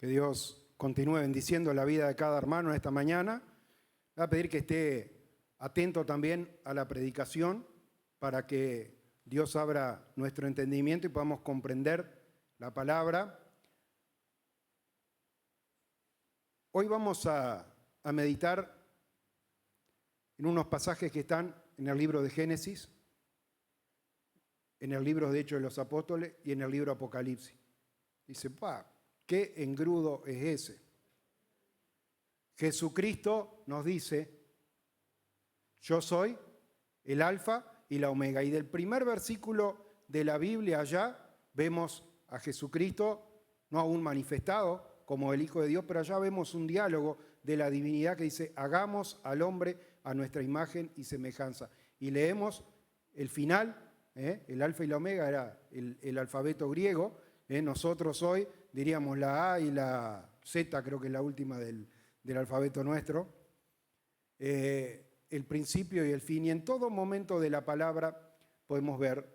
Que Dios continúe bendiciendo la vida de cada hermano esta mañana. Voy a pedir que esté atento también a la predicación para que Dios abra nuestro entendimiento y podamos comprender la palabra. Hoy vamos a meditar en unos pasajes que están en el libro de Génesis, en el libro de Hechos de los Apóstoles y en el libro Apocalipsis. Dice, ¿qué engrudo es ese? Jesucristo nos dice, yo soy el Alfa y la Omega. Y del primer versículo de la Biblia allá vemos a Jesucristo, no aún manifestado como el Hijo de Dios, pero allá vemos un diálogo de la divinidad que dice, hagamos al hombre a nuestra imagen y semejanza. Y leemos el final, el Alfa y la Omega era el alfabeto griego, nosotros hoy diríamos la A y la Z, creo que es la última del alfabeto nuestro, el principio y el fin. Y en todo momento de la palabra podemos ver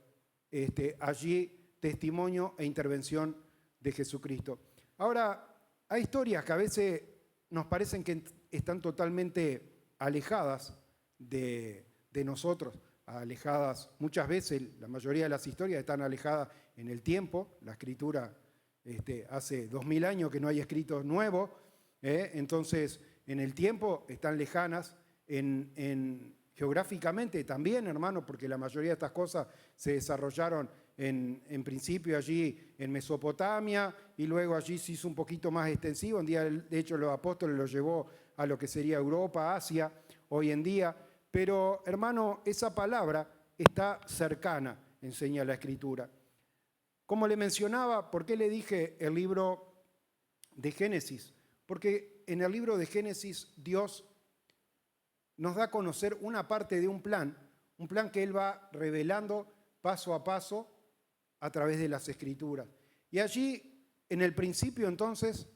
allí testimonio e intervención de Jesucristo. Ahora, hay historias que a veces nos parecen que están totalmente alejadas de nosotros, alejadas muchas veces, la mayoría de las historias están alejadas en el tiempo, la escritura hace 2000 años que no hay escritos nuevos, entonces en el tiempo están lejanas, geográficamente también, hermano, porque la mayoría de estas cosas se desarrollaron en principio allí en Mesopotamia y luego allí se hizo un poquito más extensivo. Un día, de hecho, los apóstoles los llevó a lo que sería Europa, Asia, hoy en día. Pero, hermano, esa palabra está cercana, enseña la Escritura. Como le mencionaba, ¿por qué le dije el libro de Génesis? Porque en el libro de Génesis Dios nos da a conocer una parte de un plan que Él va revelando paso a paso a través de las Escrituras. Y allí, en el principio, entonces,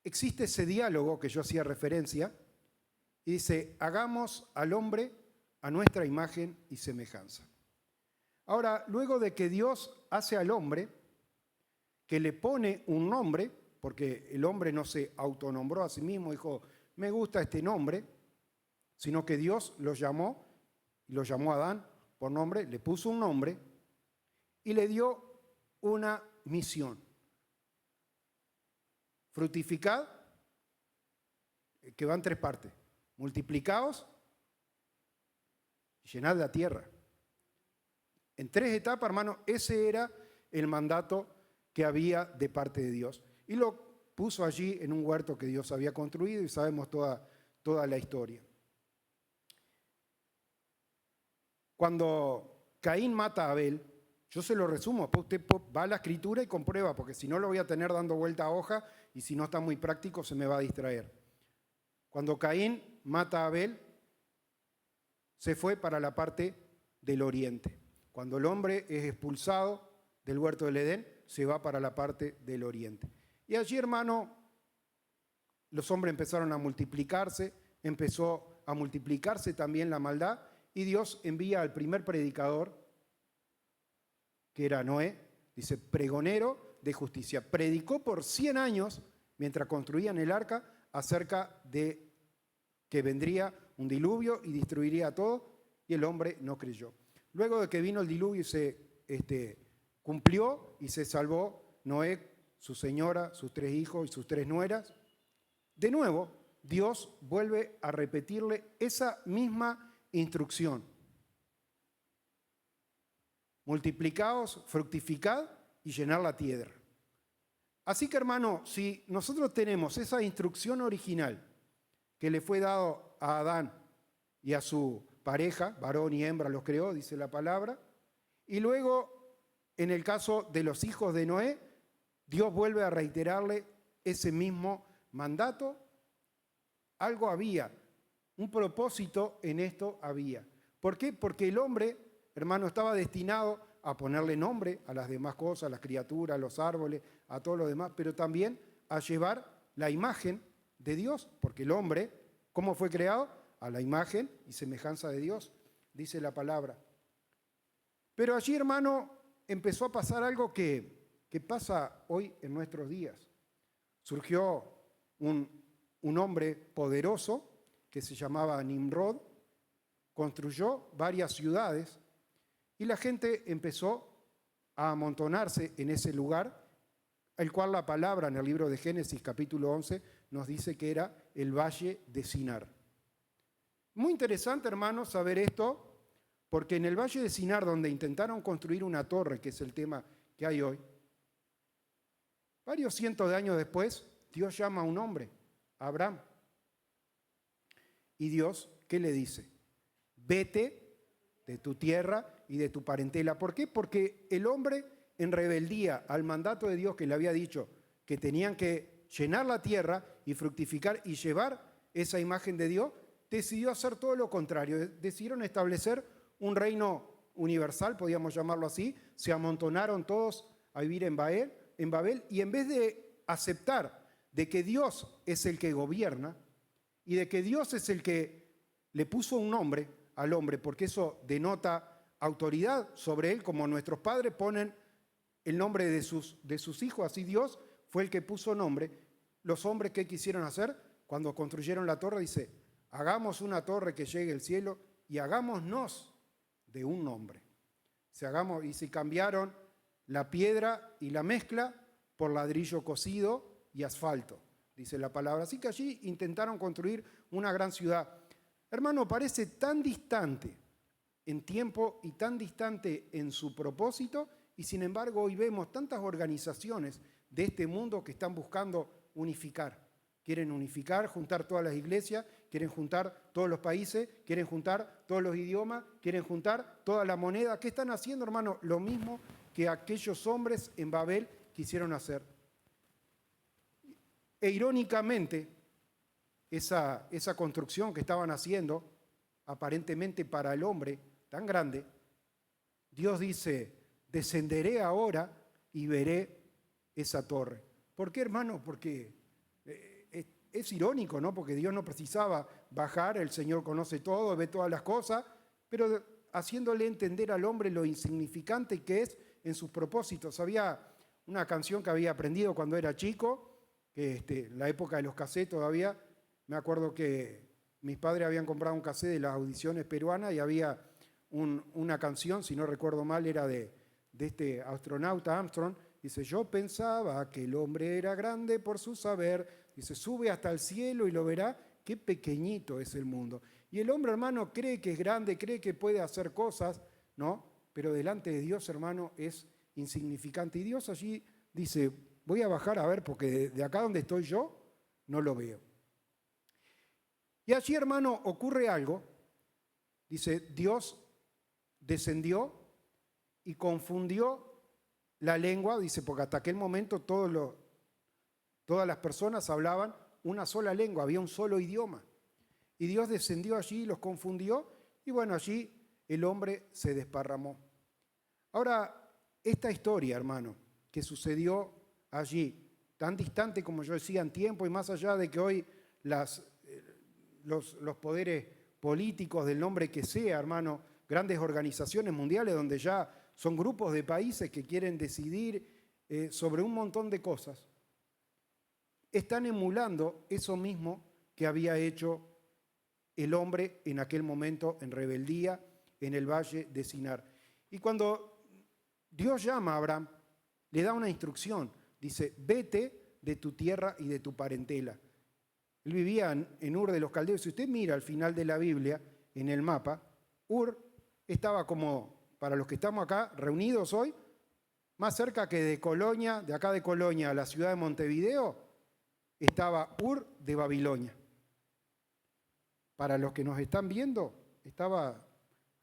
existe ese diálogo que yo hacía referencia, y dice, hagamos al hombre a nuestra imagen y semejanza. Ahora, luego de que Dios hace al hombre, que le pone un nombre, porque el hombre no se autonombró a sí mismo, dijo, me gusta este nombre, sino que Dios lo llamó a Adán por nombre, le puso un nombre y le dio una misión. Fructificad, que va en 3 partes. Multiplicaos y llenad la tierra. En 3 etapas, hermano, ese era el mandato que había de parte de Dios. Y lo puso allí en un huerto que Dios había construido y sabemos toda la historia. Cuando Caín mata a Abel, yo se lo resumo, usted va a la Escritura y comprueba, porque si no lo voy a tener dando vuelta a hoja y si no está muy práctico se me va a distraer. Cuando Caín mata a Abel, se fue para la parte del oriente. Cuando el hombre es expulsado del huerto del Edén, se va para la parte del oriente. Y allí, hermano, los hombres empezaron a multiplicarse, empezó a multiplicarse también la maldad, y Dios envía al primer predicador, que era Noé, dice, pregonero de justicia. Predicó por 100 años, mientras construían el arca, acerca de que vendría un diluvio y destruiría a todo, y el hombre no creyó. Luego de que vino el diluvio y se cumplió y se salvó Noé, su señora, sus 3 hijos y sus 3 nueras, de nuevo Dios vuelve a repetirle esa misma instrucción. Multiplicaos, fructificad y llenad la tierra. Así que, hermano, si nosotros tenemos esa instrucción original que le fue dado a Adán y a su pareja, varón y hembra los creó, dice la palabra, y luego, en el caso de los hijos de Noé, Dios vuelve a reiterarle ese mismo mandato. Algo había, un propósito en esto había. ¿Por qué? Porque el hombre, hermano, estaba destinado a ponerle nombre a las demás cosas, a las criaturas, a los árboles, a todo lo demás, pero también a llevar la imagen de Dios, porque el hombre, ¿cómo fue creado? A la imagen y semejanza de Dios, dice la palabra. Pero allí, hermano, empezó a pasar algo que pasa hoy en nuestros días. surgió un hombre poderoso que se llamaba Nimrod, construyó varias ciudades y la gente empezó a amontonarse en ese lugar, el cual la palabra en el libro de Génesis capítulo 11 nos dice que era el Valle de Sinar. Muy interesante, hermanos, saber esto, porque en el Valle de Sinar, donde intentaron construir una torre, que es el tema que hay hoy, varios cientos de años después, Dios llama a un hombre, a Abraham. Y Dios, ¿qué le dice? Vete de tu tierra y de tu parentela. ¿Por qué? Porque el hombre, en rebeldía al mandato de Dios que le había dicho que tenían que llenar la tierra y fructificar y llevar esa imagen de Dios, decidió hacer todo lo contrario. Decidieron establecer un reino universal, podríamos llamarlo así. Se amontonaron todos a vivir en Babel, y en vez de aceptar de que Dios es el que gobierna y de que Dios es el que le puso un nombre al hombre, porque eso denota autoridad sobre él, como nuestros padres ponen el nombre de sus hijos, así Dios fue el que puso nombre. Los hombres, ¿qué quisieron hacer? Cuando construyeron la torre, dice, hagamos una torre que llegue al cielo y hagámonos de un nombre. Y se cambiaron la piedra y la mezcla por ladrillo cocido y asfalto, dice la palabra. Así que allí intentaron construir una gran ciudad. Hermano, parece tan distante en tiempo y tan distante en su propósito, y sin embargo hoy vemos tantas organizaciones de este mundo que están buscando unificar. Quieren unificar, juntar todas las iglesias, quieren juntar todos los países, quieren juntar todos los idiomas, quieren juntar toda la moneda. ¿Qué están haciendo, hermano? Lo mismo que aquellos hombres en Babel quisieron hacer. E irónicamente, esa construcción que estaban haciendo, aparentemente para el hombre tan grande, Dios dice, descenderé ahora y veré esa torre. ¿Por qué, hermano? Porque es irónico, ¿no? Porque Dios no precisaba bajar, el Señor conoce todo, ve todas las cosas, pero haciéndole entender al hombre lo insignificante que es en sus propósitos. Había una canción que había aprendido cuando era chico, que la época de los cassettes todavía, me acuerdo que mis padres habían comprado un cassette de las audiciones peruanas y había una canción, si no recuerdo mal, era de este astronauta Armstrong. Dice, yo pensaba que el hombre era grande por su saber. Dice, sube hasta el cielo y lo verá, qué pequeñito es el mundo. Y el hombre, hermano, cree que es grande, cree que puede hacer cosas, ¿no? Pero delante de Dios, hermano, es insignificante. Y Dios allí dice, voy a bajar a ver, porque de acá donde estoy yo, no lo veo. Y allí, hermano, ocurre algo. Dice, Dios descendió y confundió la lengua, dice, porque hasta aquel momento todas las personas hablaban una sola lengua, había un solo idioma. Y Dios descendió allí y los confundió, y bueno, allí el hombre se desparramó. Ahora, esta historia, hermano, que sucedió allí, tan distante como yo decía en tiempo, y más allá de que hoy los poderes políticos, del nombre que sea, hermano, grandes organizaciones mundiales donde ya son grupos de países que quieren decidir sobre un montón de cosas, están emulando eso mismo que había hecho el hombre en aquel momento en rebeldía en el valle de Sinar. Y cuando Dios llama a Abraham, le da una instrucción, dice, vete de tu tierra y de tu parentela. Él vivía en Ur de los Caldeos. Si usted mira al final de la Biblia, en el mapa, Ur estaba como, para los que estamos acá reunidos hoy, más cerca que de Colonia, de acá de Colonia a la ciudad de Montevideo, estaba Ur de Babilonia. Para los que nos están viendo, estaba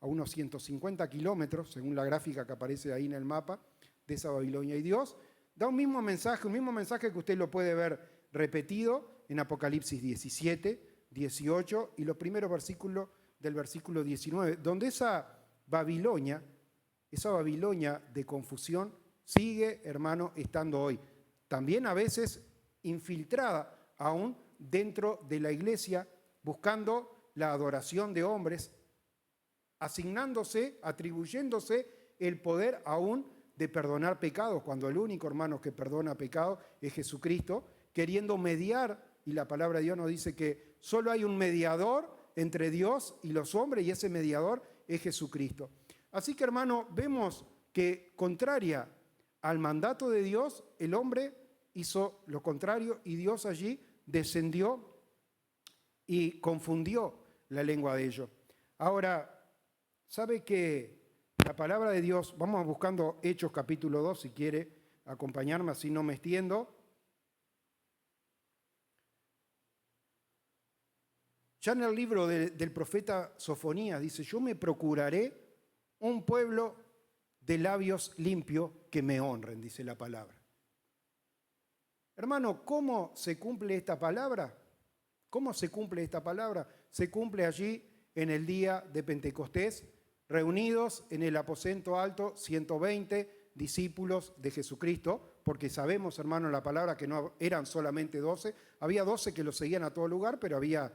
a unos 150 kilómetros, según la gráfica que aparece ahí en el mapa, de esa Babilonia. Y Dios da un mismo mensaje que usted lo puede ver repetido en Apocalipsis 17, 18 y los primeros versículos del versículo 19, donde esa Babilonia de confusión sigue, hermano, estando hoy. También a veces infiltrada aún dentro de la iglesia, buscando la adoración de hombres, atribuyéndose el poder aún de perdonar pecados, cuando el único, hermano, que perdona pecados es Jesucristo, queriendo mediar, y la palabra de Dios nos dice que solo hay un mediador entre Dios y los hombres, y ese mediador es Jesucristo. Así que, hermano, vemos que contraria al mandato de Dios, el hombre hizo lo contrario y Dios allí descendió y confundió la lengua de ellos. Ahora, ¿sabe que la palabra de Dios, vamos buscando Hechos capítulo 2, si quiere acompañarme, así no me extiendo. Ya en el libro del profeta Sofonías dice, yo me procuraré un pueblo de labios limpios que me honren, dice la palabra. Hermano, ¿cómo se cumple esta palabra? ¿Cómo se cumple esta palabra? Se cumple allí en el día de Pentecostés, reunidos en el aposento alto 120 discípulos de Jesucristo, porque sabemos, hermano, la palabra que no eran solamente 12, había 12 que los seguían a todo lugar, pero había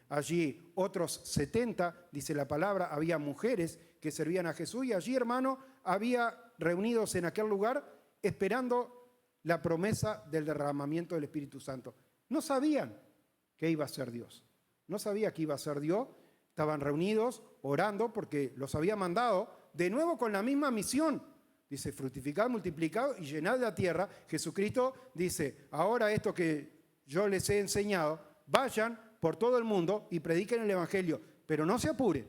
allí otros 70, dice la palabra, había mujeres que servían a Jesús y allí, hermano, había reunidos en aquel lugar esperando la promesa del derramamiento del Espíritu Santo. No sabían que iba a ser Dios, no sabía que iba a ser Dios, estaban reunidos orando porque los había mandado de nuevo con la misma misión. Dice, fructificad, multiplicad y llenad la tierra. Jesucristo dice, ahora esto que yo les he enseñado, vayan por todo el mundo y prediquen el Evangelio, pero no se apuren,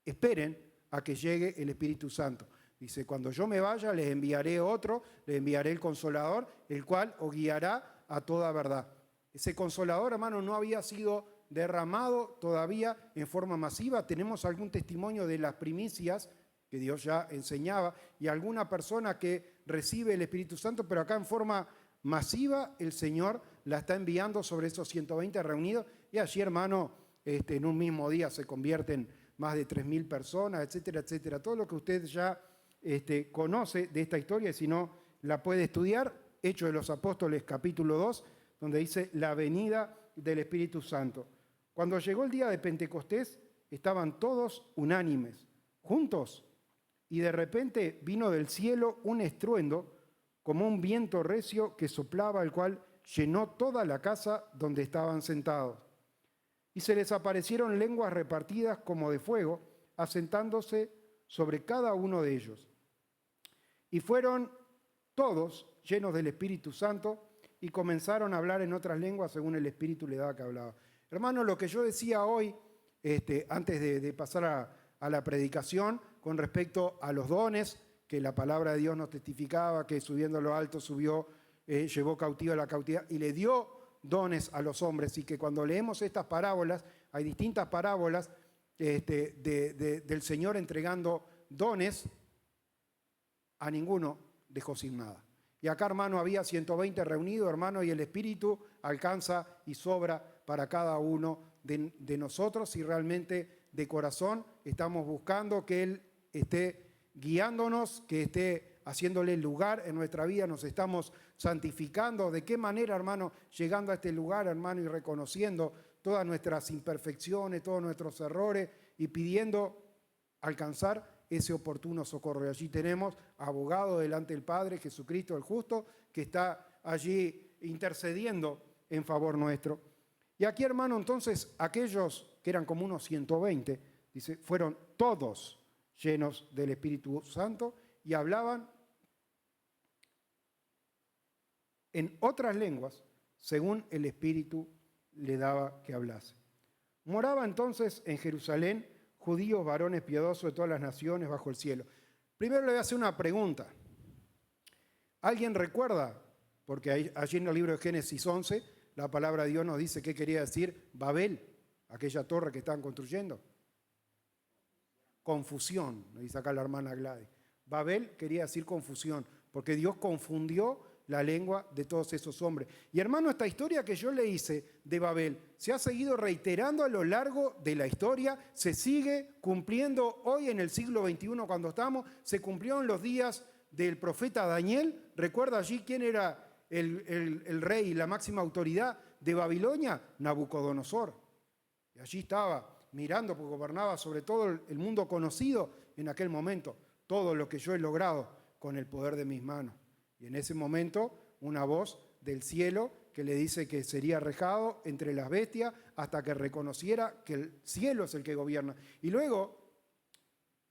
esperen a que llegue el Espíritu Santo. Dice, cuando yo me vaya, les enviaré otro, les enviaré el Consolador, el cual os guiará a toda verdad. Ese Consolador, hermano, no había sido derramado todavía en forma masiva. Tenemos algún testimonio de las primicias que Dios ya enseñaba y alguna persona que recibe el Espíritu Santo, pero acá en forma masiva el Señor la está enviando sobre esos 120 reunidos y allí, hermano, en un mismo día se convierten más de 3.000 personas, etcétera, etcétera. Todo lo que usted ya conoce de esta historia, y si no la puede estudiar, Hechos de los Apóstoles capítulo 2, donde dice la venida del Espíritu Santo. Cuando llegó el día de Pentecostés, estaban todos unánimes, juntos, y de repente vino del cielo un estruendo como un viento recio que soplaba, el cual llenó toda la casa donde estaban sentados. Y se les aparecieron lenguas repartidas como de fuego, asentándose sobre cada uno de ellos. Y fueron todos llenos del Espíritu Santo y comenzaron a hablar en otras lenguas según el Espíritu le daba que hablaba. Hermano, lo que yo decía hoy, antes de pasar a la predicación, con respecto a los dones, que la palabra de Dios nos testificaba, que subiendo a lo alto llevó cautivo a la cautividad y le dio dones a los hombres, y que cuando leemos estas parábolas, hay distintas parábolas del Señor entregando dones, a ninguno dejó sin nada. Y acá, hermano, había 120 reunidos, hermano, y el Espíritu alcanza y sobra para cada uno de nosotros, si realmente de corazón estamos buscando que Él esté guiándonos, que esté haciéndole lugar en nuestra vida, nos estamos santificando. ¿De qué manera, hermano? Llegando a este lugar, hermano, y reconociendo todas nuestras imperfecciones, todos nuestros errores y pidiendo alcanzar ese oportuno socorro. Y allí tenemos abogado delante del Padre, Jesucristo el justo, que está allí intercediendo en favor nuestro. Y aquí, hermano, entonces, aquellos que eran como unos 120, dice, fueron todos llenos del Espíritu Santo y hablaban en otras lenguas, según el Espíritu le daba que hablase. Moraba entonces en Jerusalén judíos, varones piadosos de todas las naciones bajo el cielo. Primero le voy a hacer una pregunta. ¿Alguien recuerda? Porque allí en el libro de Génesis 11, la palabra de Dios nos dice qué quería decir Babel, aquella torre que estaban construyendo. Confusión, nos dice acá la hermana Gladys. Babel quería decir confusión, porque Dios confundió la lengua de todos esos hombres. Y hermano, esta historia que yo le hice de Babel se ha seguido reiterando a lo largo de la historia, se sigue cumpliendo hoy en el siglo XXI cuando estamos, se cumplió en los días del profeta Daniel. ¿Recuerda allí quién era el rey y la máxima autoridad de Babilonia? Nabucodonosor. Y allí estaba mirando, porque gobernaba sobre todo el mundo conocido en aquel momento, todo lo que yo he logrado con el poder de mis manos. Y en ese momento una voz del cielo, que le dice que sería arrojado entre las bestias hasta que reconociera que el cielo es el que gobierna. Y luego,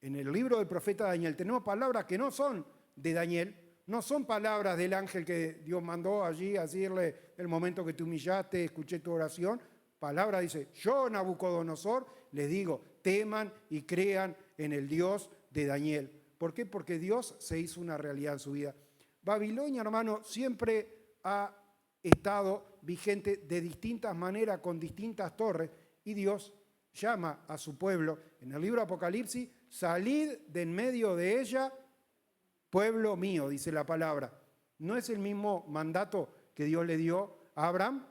en el libro del profeta Daniel, tenemos palabras que no son de Daniel, no son palabras del ángel que Dios mandó allí a decirle el momento que te humillaste, escuché tu oración. Palabra dice, yo Nabucodonosor les digo, teman y crean en el Dios de Daniel. ¿Por qué? Porque Dios se hizo una realidad en su vida. Babilonia, hermano, siempre ha estado vigente de distintas maneras, con distintas torres, y Dios llama a su pueblo. En el libro de Apocalipsis, salid de en medio de ella, pueblo mío, dice la palabra. ¿No es el mismo mandato que Dios le dio a Abraham?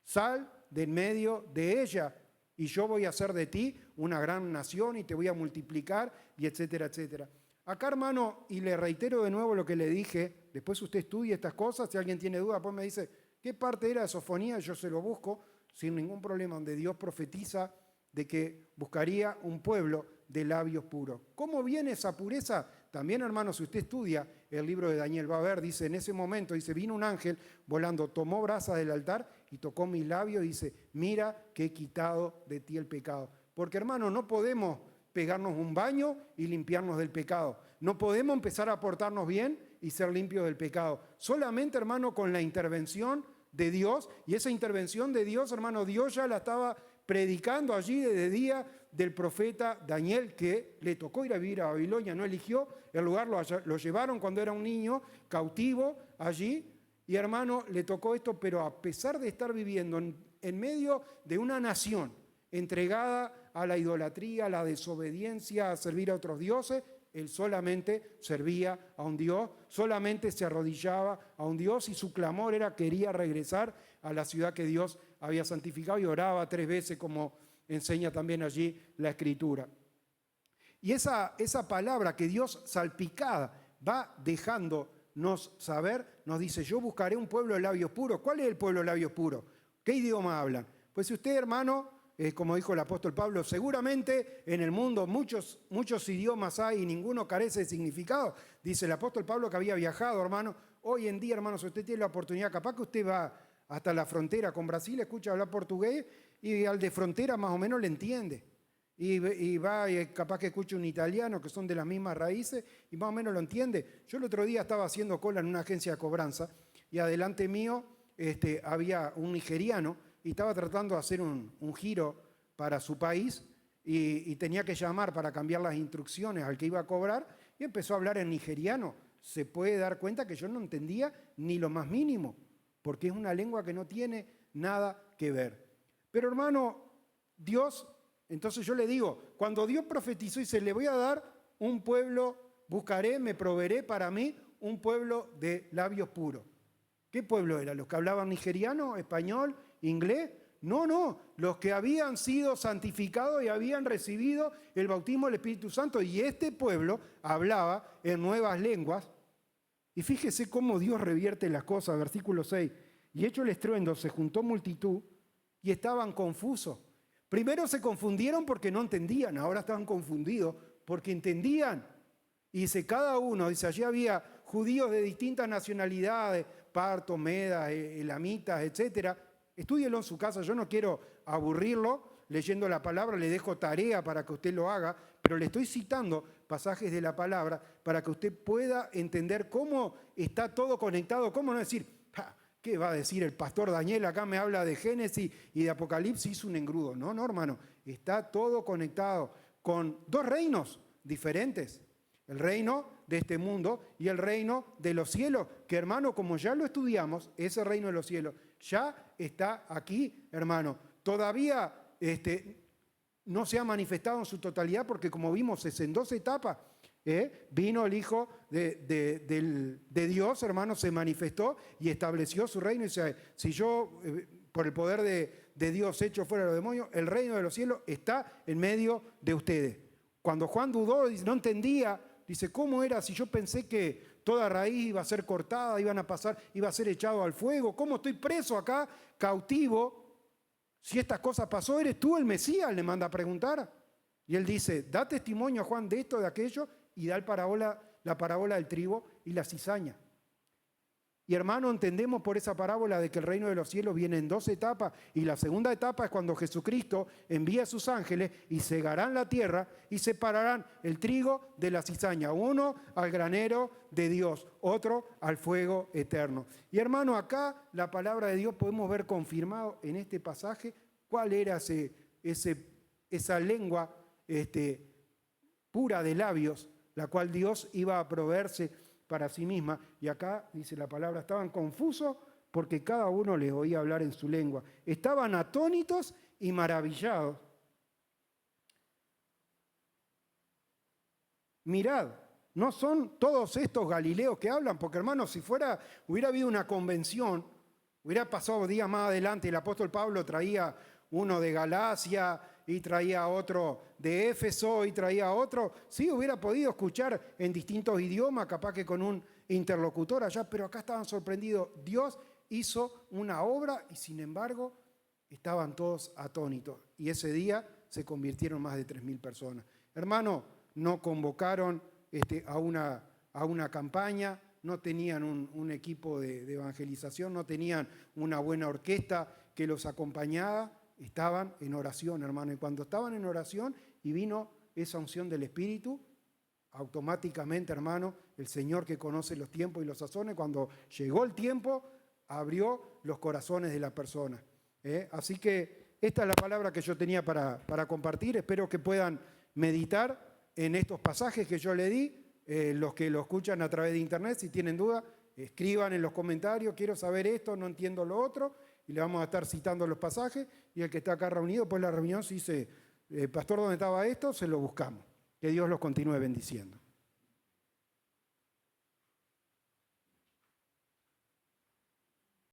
Sal de en medio de ella y yo voy a hacer de ti una gran nación y te voy a multiplicar y etcétera, etcétera. Acá, hermano, y le reitero de nuevo lo que le dije, después usted estudia estas cosas, si alguien tiene duda, pues me dice, ¿qué parte era de Sofonía? Yo se lo busco sin ningún problema, donde Dios profetiza de que buscaría un pueblo de labios puros. ¿Cómo viene esa pureza? También, hermano, si usted estudia el libro de Daniel, va a ver, dice, en ese momento, dice, vino un ángel volando, tomó brasas del altar y tocó mis labios y dice, mira que he quitado de ti el pecado. Porque, hermano, no podemos pegarnos un baño y limpiarnos del pecado. No podemos empezar a portarnos bien y ser limpios del pecado. Solamente, hermano, con la intervención de Dios, y esa intervención de Dios, hermano, Dios ya la estaba predicando allí desde día del profeta Daniel, que le tocó ir a vivir a Babilonia, no eligió el lugar, lo llevaron cuando era un niño cautivo allí, y hermano, le tocó esto, pero a pesar de estar viviendo en medio de una nación entregada a la idolatría, a la desobediencia, a servir a otros dioses, él solamente servía a un Dios, solamente se arrodillaba a un Dios y su clamor era quería regresar a la ciudad que Dios había santificado y oraba 3 veces como enseña también allí la Escritura. Y esa palabra que Dios salpicada va dejándonos saber, nos dice, yo buscaré un pueblo de labios puros. ¿Cuál es el pueblo de labios puros? ¿Qué idioma hablan? Pues si usted, hermano, como dijo el apóstol Pablo, seguramente en el mundo muchos idiomas hay y ninguno carece de significado. Dice el apóstol Pablo que había viajado, hermano. Hoy en día, hermano, si usted tiene la oportunidad, capaz que usted va hasta la frontera con Brasil, escucha hablar portugués y al de frontera más o menos le entiende. Y va y capaz que escuche un italiano que son de las mismas raíces y más o menos lo entiende. Yo el otro día estaba haciendo cola en una agencia de cobranza y adelante mío había un nigeriano y estaba tratando de hacer un giro para su país y tenía que llamar para cambiar las instrucciones al que iba a cobrar y empezó a hablar en nigeriano. Se puede dar cuenta que yo no entendía ni lo más mínimo, porque es una lengua que no tiene nada que ver. Pero hermano, Dios, entonces yo le digo, cuando Dios profetizó y dice, le voy a dar un pueblo, buscaré, me proveeré para mí un pueblo de labios puros. ¿Qué pueblo era? ¿Los que hablaban nigeriano, español, inglés? No, los que habían sido santificados y habían recibido el bautismo del Espíritu Santo. Y este pueblo hablaba en nuevas lenguas. Y fíjese cómo Dios revierte las cosas, versículo 6. Y hecho el estruendo, se juntó multitud y estaban confusos. Primero se confundieron porque no entendían, ahora estaban confundidos porque entendían. Y dice, cada uno, dice, allí había judíos de distintas nacionalidades, partos, medas, elamitas, etcétera. Estúdielo en su casa, yo no quiero aburrirlo leyendo la palabra, le dejo tarea para que usted lo haga, pero le estoy citando pasajes de la palabra para que usted pueda entender cómo está todo conectado, cómo no decir, ¿qué va a decir el pastor Daniel? Acá me habla de Génesis y de Apocalipsis, hizo un engrudo. No, hermano, está todo conectado con 2 reinos diferentes. El reino de este mundo y el reino de los cielos, que hermano, como ya lo estudiamos, ese reino de los cielos ya está aquí, hermano. Todavía no se ha manifestado en su totalidad porque como vimos es en 2 etapas. Vino el Hijo de Dios, hermano, se manifestó y estableció su reino. Y dice, si yo, por el poder de Dios echo fuera a los demonios, el reino de los cielos está en medio de ustedes. Cuando Juan dudó, no entendía, dice, ¿cómo era si yo pensé que toda raíz iba a ser cortada, iba a ser echado al fuego? ¿Cómo estoy preso acá, cautivo? Si estas cosas pasó, ¿eres tú el Mesías? Le manda a preguntar. Y él dice, da testimonio a Juan de esto, de aquello, y da la parábola del trigo y la cizaña. Y hermano, entendemos por esa parábola de que el reino de los cielos viene en 2 etapas, y la segunda etapa es cuando Jesucristo envía a sus ángeles y cegarán la tierra y separarán el trigo de la cizaña, uno al granero de Dios, otro al fuego eterno. Y hermano, acá la palabra de Dios podemos ver confirmado en este pasaje cuál era esa lengua pura de labios, la cual Dios iba a proveerse para sí misma. Y acá dice la palabra, estaban confusos porque cada uno les oía hablar en su lengua. Estaban atónitos y maravillados. Mirad, no son todos estos galileos que hablan, porque hermanos, si hubiera habido una convención, hubiera pasado días más adelante, el apóstol Pablo traía uno de Galacia y traía otro de Éfeso y traía otro, sí hubiera podido escuchar en distintos idiomas, capaz que con un interlocutor allá, pero acá estaban sorprendidos. Dios hizo una obra y sin embargo estaban todos atónitos. Y ese día se convirtieron más de 3.000 personas. Hermano, no convocaron a una campaña, no tenían un equipo de evangelización, no tenían una buena orquesta que los acompañaba. Estaban en oración, hermano, y cuando estaban en oración y vino esa unción del Espíritu, automáticamente, hermano, el Señor que conoce los tiempos y los sazones, cuando llegó el tiempo, abrió los corazones de las personas. Así que esta es la palabra que yo tenía para compartir. Espero que puedan meditar en estos pasajes que yo le di. Los que lo escuchan a través de internet, si tienen duda, escriban en los comentarios, quiero saber esto, no entiendo lo otro, y le vamos a estar citando los pasajes, y el que está acá reunido, pues la reunión, si dice, pastor, ¿dónde estaba esto? Se lo buscamos. Que Dios los continúe bendiciendo.